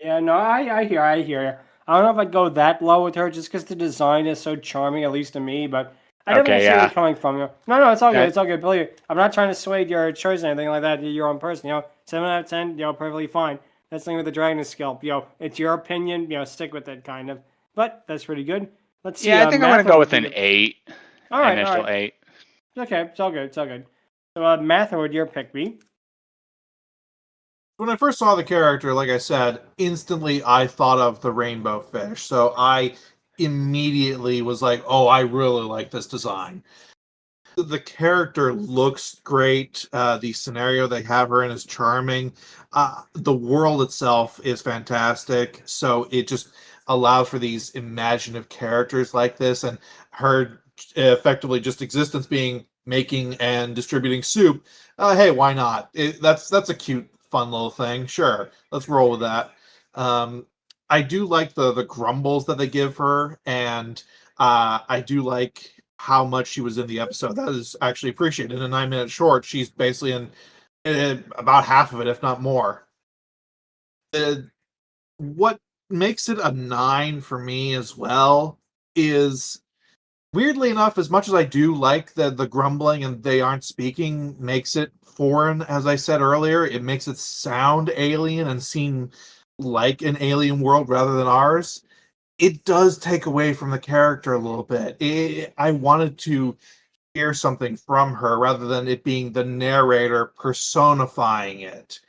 Yeah, no, I hear you. I don't know if I'd go that low with her just because the design is so charming, at least to me, but I definitely see where you're coming from. No, it's all good. It's all good. Believe me, I'm not trying to sway your choice or anything like that. You're your own person. 7 out of 10, perfectly fine. That's the thing with the Dragoness Scale. It's your opinion. Stick with it, kind of. But that's pretty good. Let's see. Yeah, I think I'm gonna go with an 8. All right, initial 8. Okay, it's all good. So, Math, what would your pick be? When I first saw the character, like I said, instantly I thought of the rainbow fish. So I immediately was like, oh, I really like this design. The character looks great. The scenario they have her in is charming. The world itself is fantastic. So it just allows for these imaginative characters like this, and her effectively just existence being making and distributing soup. Hey, why not? That's a cute, fun little thing. Sure, let's roll with that. I do like the grumbles that they give her, and I do like how much she was in the episode. That is actually appreciated. In a 9 minute short, she's basically in About half of it, if not more. What makes it a 9 for me as well is, weirdly enough, as much as I do like the grumbling and they aren't speaking makes it foreign, as I said earlier, it makes it sound alien and seem like an alien world rather than ours. It does take away from the character a little bit. I wanted to hear something from her rather than it being the narrator personifying it.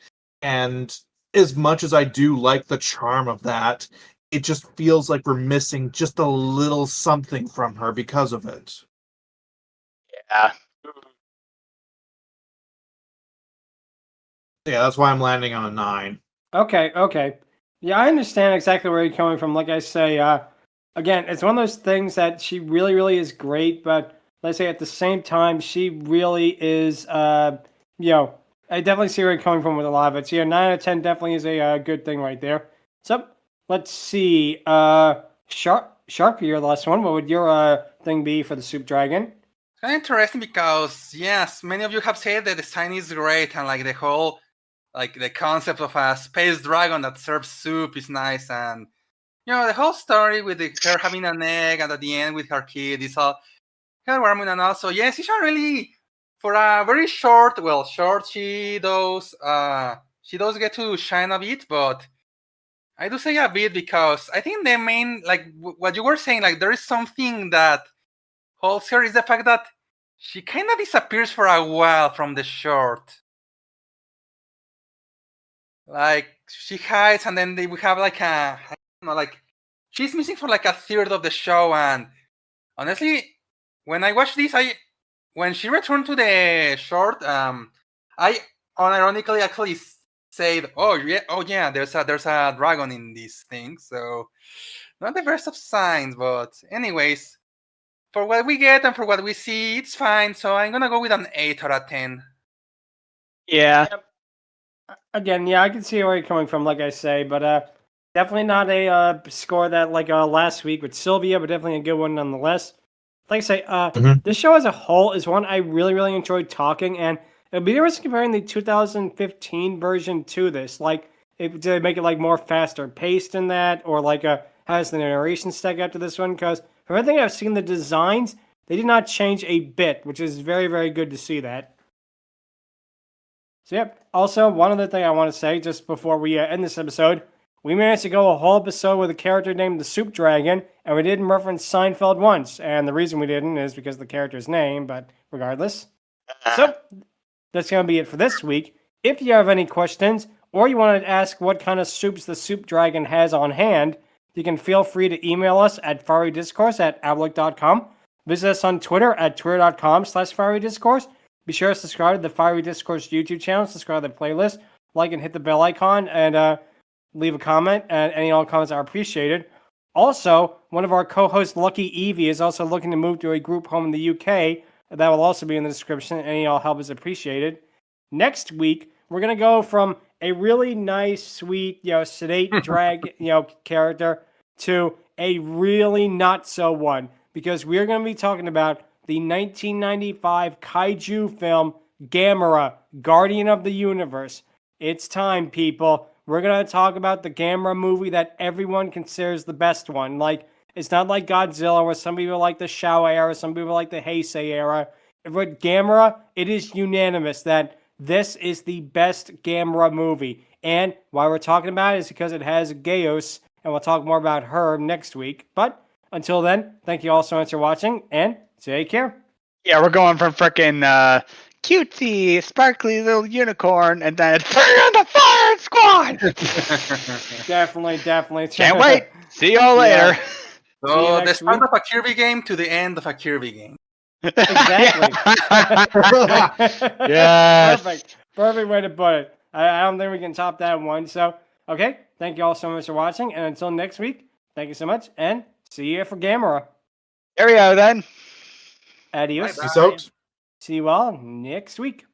And as much as I do like the charm of that, it just feels like we're missing just a little something from her because of it. Yeah. Yeah, that's why I'm landing on a 9. Okay. Yeah, I understand exactly where you're coming from. Like I say, again, it's one of those things that she really, really is great, but let's say at the same time, she really is, I definitely see where you're coming from with a lot of it. So yeah, 9 out of 10 definitely is a good thing right there. So let's see, Shark, you're the last one. What would your thing be for the Soup Dragon? Kind of interesting because, yes, many of you have said that the design is great and like the whole, like the concept of a space dragon that serves soup is nice, and the whole story with her having an egg and at the end with her kid is all heartwarming, and also yes, it's really for a very short. She does get to shine a bit, but I do say a bit because I think the main, like what you were saying, like there is something that holds her is the fact that she kind of disappears for a while from the short. Like she hides, and then we have like she's missing for like a third of the show. And honestly, when I watched this, when she returned to the short, I unironically actually said, "Oh yeah, there's a dragon in this thing." So not the best of signs, but anyways, for what we get and for what we see, it's fine. So I'm gonna go with an 8 out of 10. Yeah. Again, yeah, I can see where you're coming from, like I say, but definitely not a score that like last week with Sylvia, but definitely a good one nonetheless. Like I say, this show as a whole is one I really, really enjoyed talking, and it'll be interesting comparing the 2015 version to this. Like, did they make it like more faster paced in that, or like has the narration stack up to this one? Because from everything I've seen, the designs they did not change a bit, which is very, very good to see that. So, yep. Also, one other thing I want to say just before we end this episode, we managed to go a whole episode with a character named the Soup Dragon, and we didn't reference Seinfeld once. And the reason we didn't is because of the character's name, but regardless. So, that's going to be it for this week. If you have any questions, or you want to ask what kind of soups the Soup Dragon has on hand, you can feel free to email us at fierydiscourse@outlook.com. Visit us on Twitter at twitter.com/fierydiscourse. Be sure to subscribe to the Fiery Discourse YouTube channel, subscribe to the playlist, like and hit the bell icon, and leave a comment. And any all comments are appreciated. Also, one of our co-hosts, Lucky Evie, is also looking to move to a group home in the UK. That will also be in the description. Any all help is appreciated. Next week, we're gonna go from a really nice, sweet, sedate drag, character to a really not so one, because we're gonna be talking about the 1995 kaiju film Gamera, Guardian of the Universe. It's time, people. We're going to talk about the Gamera movie that everyone considers the best one. Like, it's not like Godzilla, where some people like the Showa era, some people like the Heisei era. With Gamera, it is unanimous that this is the best Gamera movie. And why we're talking about it is because it has Geos, and we'll talk more about her next week. But until then, thank you all so much for watching, and take care. Yeah, we're going from frickin' cutesy, sparkly little unicorn, and then turn on the fire squad! Definitely. Can't wait. See y'all later. So the start of a Kirby game to the end of a Kirby game. Exactly. Yes. Perfect way to put it. I don't think we can top that one. So, okay. Thank you all so much for watching. And until next week, thank you so much. And see you for Gamera. There we go then. Adios. Bye-bye. See you all next week.